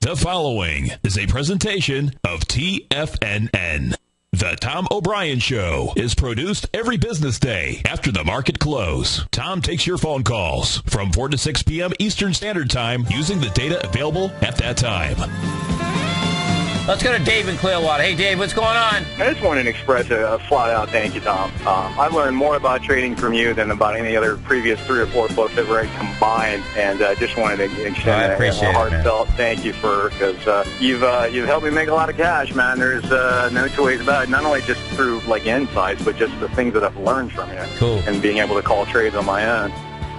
The following is a presentation of TFNN. The Tom O'Brien Show is produced every business day after the market close. Tom takes your phone calls from 4 to 6 p.m. Eastern Standard Time using the data available at that time. Let's go to Dave in Clearwater. Hey, Dave, what's going on? I just wanted to express a flat-out thank you, Tom. I've learned more about trading from you than about any other previous 3 or 4 books that were combined, and just wanted to extend a heartfelt thank you because you've helped me make a lot of cash, man. There's no two ways about it. Not only just through like insights, but just the things that I've learned from you, and being able to call trades on my own.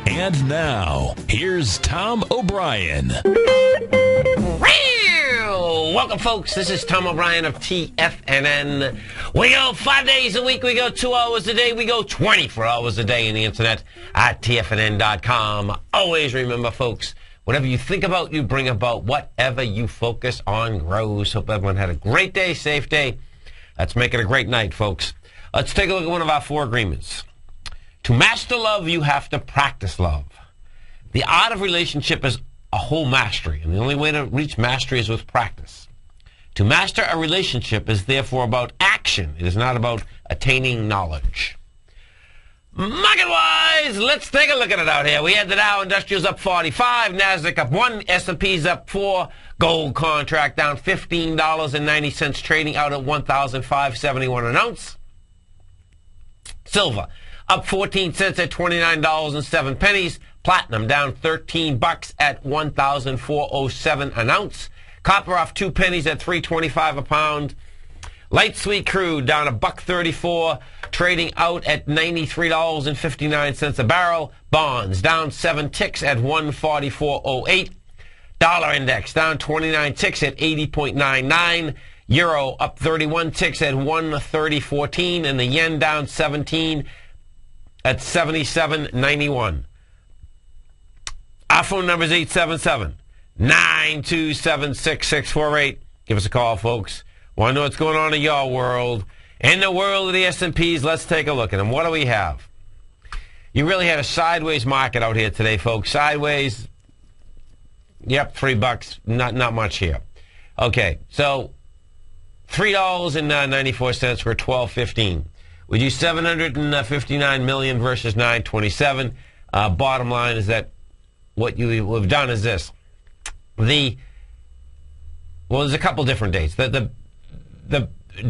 And now, here's Tom O'Brien. Welcome, folks. This is Tom O'Brien of TFNN. We go 5 days a week. We go 2 hours a day. We go 24 hours a day on the internet at TFNN.com. Always remember, folks, whatever you think about, you bring about. Whatever you focus on grows. Hope everyone had a great day, safe day. Let's make it a great night, folks. Let's take a look at one of our 4 agreements. To master love, you have to practice love. The art of relationship is a whole mastery, and the only way to reach mastery is with practice. To master a relationship is therefore about action. It is not about attaining knowledge. Market-wise, let's take a look at it out here. We had the Dow Industrials up 45, NASDAQ up 1, S&P's up 4, gold contract down $15.90, trading out at $1,571 an ounce. Silver up 14 cents at $29.07. Platinum down 13 bucks at $1,407 an ounce. Copper off 2 pennies at $3.25 a pound. Light sweet crude down $1.34, trading out at $93.59 a barrel. Bonds down 7 ticks at 144.08. Dollar index down 29 ticks at 80.99. Euro up 31 ticks at 130.14, and the yen down 17 at 77.91. Our phone number is 877-927-6648. Give us a call, folks. Want to know what's going on in your world? In the world of the S&Ps, let's take a look at them. What do we have? You really had a sideways market out here today, folks. Sideways, yep, $3. Not much here. Okay, so $3.94 for $12.15. We do 759 million versus 927. Bottom line is that what you have done is this. There's a couple different dates. The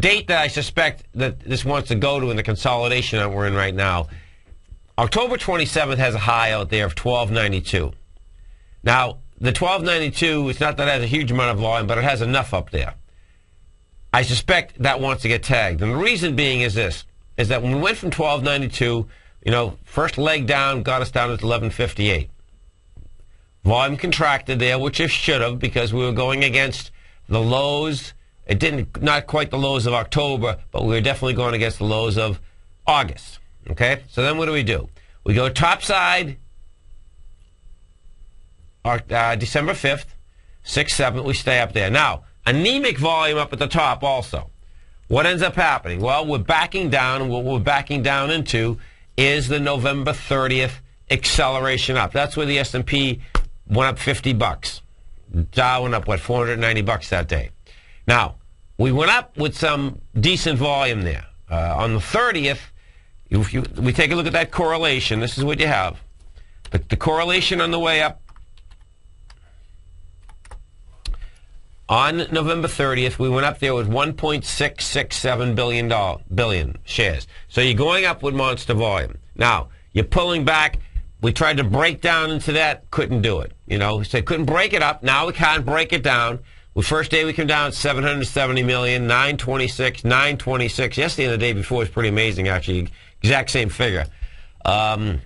date that I suspect that this wants to go to in the consolidation that we're in right now, October 27th has a high out there of 1292. Now, the 1292, it's not that it has a huge amount of volume, but it has enough up there. I suspect that wants to get tagged. And the reason being is this, is that when we went from 1292, first leg down got us down to 1158. Volume contracted there, which it should have, because we were going against the lows. It not quite the lows of October, but we were definitely going against the lows of August. Okay? So then what do? We go topside, December 5th, 6th, 7th, we stay up there. Now, anemic volume up at the top also. What ends up happening? Well, we're backing down, and what we're backing down into is the November 30th acceleration up. That's where the S&P went up $50. Dow went up, 490 bucks that day. Now, we went up with some decent volume there. On the 30th, we take a look at that correlation. This is what you have. The correlation on the way up, on November 30th, we went up there with 1.667 billion shares. So you're going up with monster volume. Now, you're pulling back. We tried to break down into that, couldn't do it. We said couldn't break it up. Now we can't break it down. The first day we come down 770 million, 926, 926. Yesterday and the day before was pretty amazing, actually. Exact same figure. Today,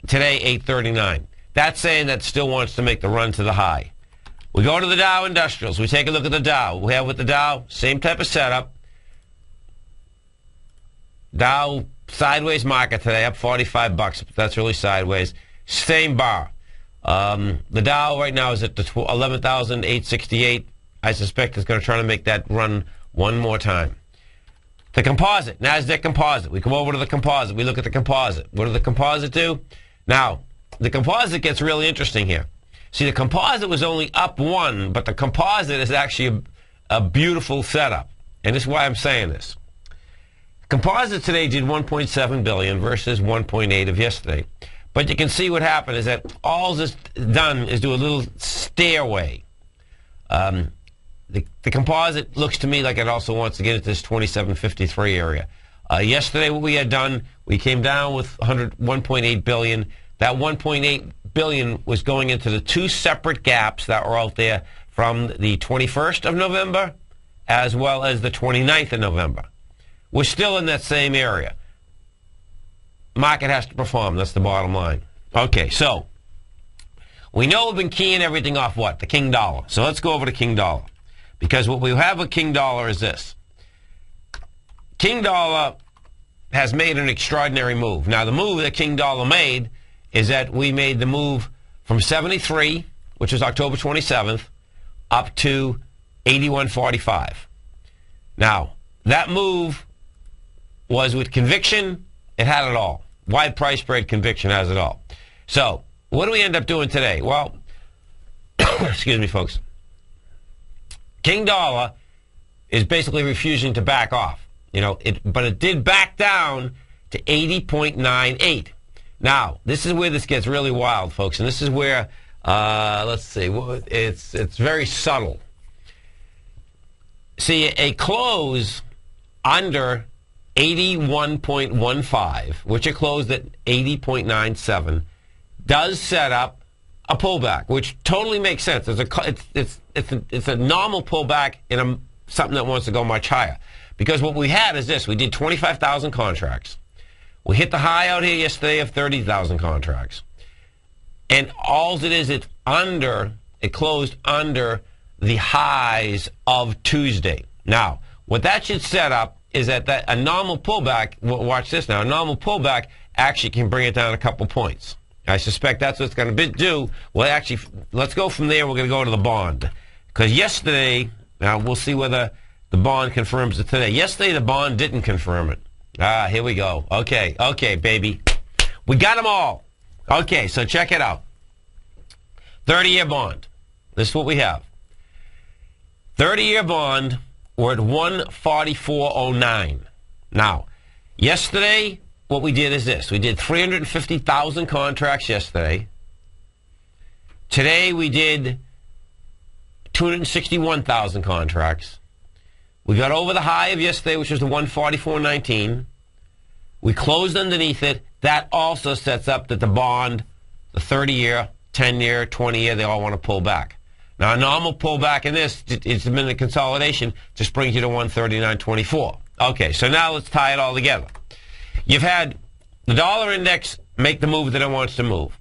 839. That's saying that still wants to make the run to the high. We go to the Dow Industrials. We take a look at the Dow. We have with the Dow, same type of setup. Dow sideways market today, up $45, but that's really sideways. Same bar. The Dow right now is at the 11,868. I suspect it's going to try to make that run one more time. The composite, NASDAQ composite. We come over to the composite. We look at the composite. What does the composite do? Now, the composite gets really interesting here. See, the composite was only up 1, but the composite is actually a beautiful setup. And this is why I'm saying this. Composite today did 1.7 billion versus 1.8 of yesterday. But you can see what happened is that all it's done is do a little stairway. The composite looks to me like it also wants to get into this 2753 area. Yesterday, what we had done, we came down with 1.8 billion. That 1.8 billion was going into the 2 separate gaps that were out there from the 21st of November as well as the 29th of November. We're still in that same area. Market has to perform. That's the bottom line. Okay, so we know we've been keying everything off what? The King Dollar. So let's go over to King Dollar. Because what we have with King Dollar is this. King Dollar has made an extraordinary move. Now, the move that King Dollar made is that we made the move from 73, which was October 27th, up to 81.45. Now, that move was with conviction. It had it all. Wide price spread, conviction has it all. So, what do we end up doing today? Well, excuse me, folks. King Dollar is basically refusing to back off. But it did back down to 80.98. Now, this is where this gets really wild, folks, and this is where, let's see, it's very subtle. See, a close under 81.15, which it closed at 80.97, does set up a pullback, which totally makes sense. It's a normal pullback in something that wants to go much higher. Because what we had is this. We did 25,000 contracts. We hit the high out here yesterday of 30,000 contracts. And all it is, it closed under the highs of Tuesday. Now, what that should set up is that a normal pullback, watch this now, a normal pullback actually can bring it down a couple points. I suspect that's what it's going to do. Well, actually, let's go from there. We're going to go to the bond. Because yesterday, now we'll see whether the bond confirms it today. Yesterday, the bond didn't confirm it. Here we go. Okay, baby. We got them all. Okay, so check it out. 30-year bond. This is what we have. 30-year bond, we're at 144.09. Now, yesterday, what we did is this. We did 350,000 contracts yesterday. Today, we did 261,000 contracts. We got over the high of yesterday, which was the 144.19. We closed underneath it. That also sets up that the bond, the 30-year, 10-year, 20-year, they all want to pull back. Now, a normal pullback in this, it's a minute consolidation, just brings you to 139.24. Okay, so now let's tie it all together. You've had the dollar index make the move that it wants to move.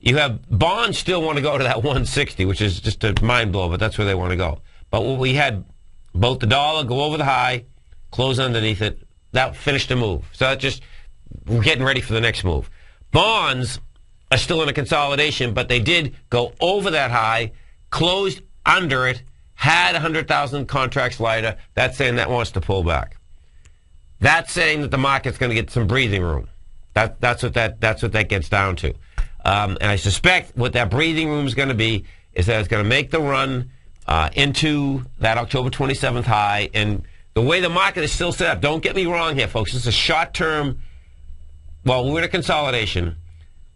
You have bonds still want to go to that 160, which is just a mind blow, but that's where they want to go. But what we had, both the dollar go over the high, close underneath it, that finished the move. So that just, we're getting ready for the next move. Bonds are still in a consolidation, but they did go over that high, closed under it, had 100,000 contracts lighter. That's saying that wants to pull back. That's saying that the market's going to get some breathing room. That's what that gets down to. And I suspect what that breathing room is going to be is that it's going to make the run into that October 27th high. And the way the market is still set up, don't get me wrong here, folks. It's a short-term, well, we're in a consolidation,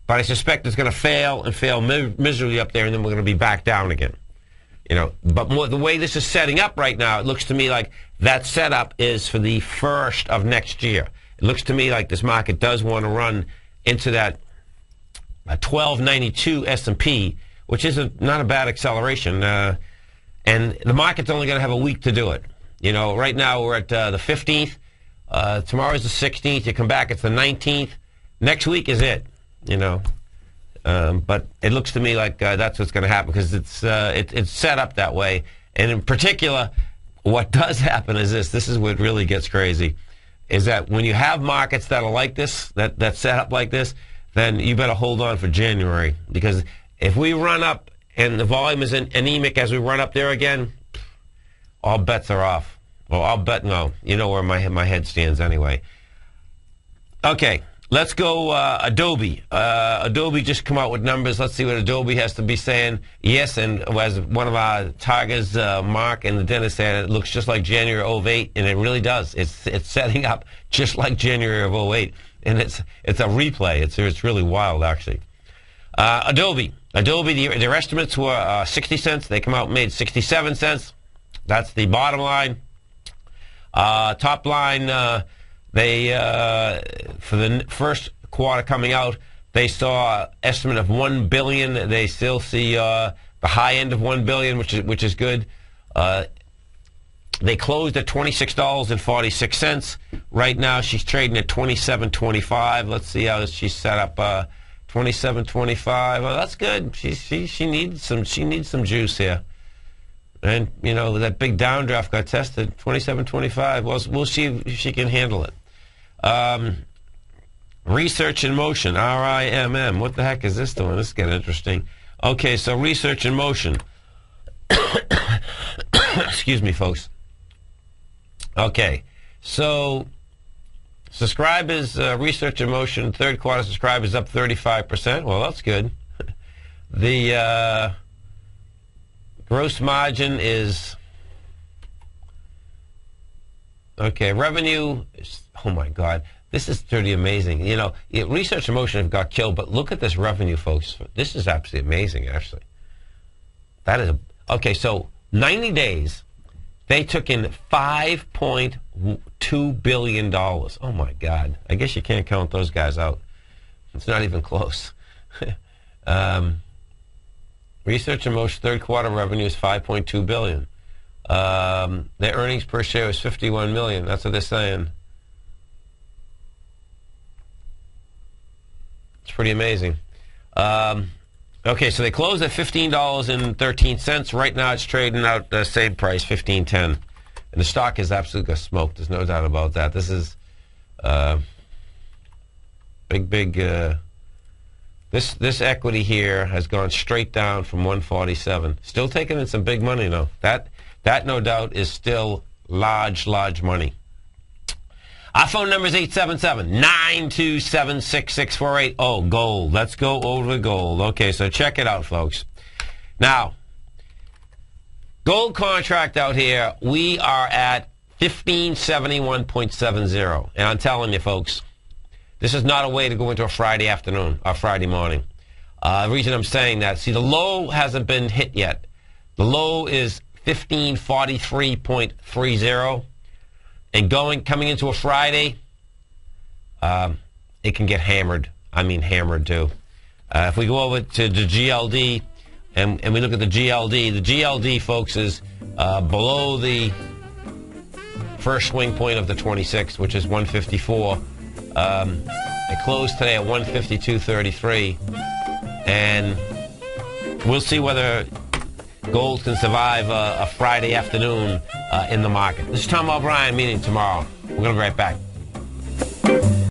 but I suspect it's going to fail and fail miserably up there, and then we're going to be back down again. But the way this is setting up right now, it looks to me like that setup is for the first of next year. It looks to me like this market does want to run into that 1292 S&P, which is not a bad acceleration. And the market's only going to have a week to do it. Right now we're at the 15th. Tomorrow's the 16th. You come back, it's the 19th. Next week is it. But it looks to me like that's what's going to happen because it's set up that way. And in particular, what does happen is this. This is what really gets crazy, is that when you have markets that are like this, that set up like this, then you better hold on for January. Because if we run up and the volume is anemic as we run up there again, all bets are off. Well, I'll bet no. You know where my head stands anyway. Okay. Let's go Adobe. Adobe just come out with numbers. Let's see what Adobe has to be saying. Yes, and as one of our targets, Mark and the dentist said, it looks just like January of 08, and it really does. It's setting up just like January of 08, and it's a replay. It's really wild, actually. Adobe, their estimates were 60 cents. They come out and made 67 cents. That's the bottom line. Top line, they for the first quarter coming out, they saw an estimate of $1 billion. They still see the high end of $1 billion, which is good. They closed at $26.46. Right now, she's trading at $27.25. Let's see how she's set up. $27.25. Well, that's good. She needs some juice here. And you know that big downdraft got tested. $27.25. Well, we'll see if she can handle it. Research in Motion, RIMM. What the heck is this doing? This is getting interesting. Okay, so Research in Motion. Excuse me, folks. Okay, so subscribers, Research in Motion, third quarter subscribers up 35%. Well, that's good. The gross margin is... Okay, revenue is... Oh, my God. This is pretty amazing. You know, Research in Motion have got killed, but look at this revenue, folks. This is absolutely amazing, actually. That is... Okay, so 90 days, they took in $5.2 billion. Oh, my God. I guess you can't count those guys out. It's not even close. Research in Motion third quarter revenue is $5.2 billion. Their earnings per share is $51 million. That's what they're saying. It's pretty amazing. Okay, so they closed at $15.13. Right now it's trading out the same price, $15.10. And the stock is absolutely got smoked. There's no doubt about that. This is big. This equity here has gone straight down from 147. Still taking in some big money, though. That no doubt is still large money. Our phone number is 877-927-6648. Oh, gold. Let's go over to gold. Okay, so check it out, folks. Now, gold contract out here, we are at 1571.70. And I'm telling you, folks, this is not a way to go into a Friday afternoon or Friday morning. The reason I'm saying that, see, the low hasn't been hit yet. The low is 1543.30. And coming into a Friday, it can get hammered. I mean hammered, too. If we go over to the GLD and we look at the GLD, folks, is below the first swing point of the 26, which is 154. It closed today at 152.33. And we'll see whether gold can survive a Friday afternoon in the market. This is Tom O'Brien meeting tomorrow. We're going to be right back.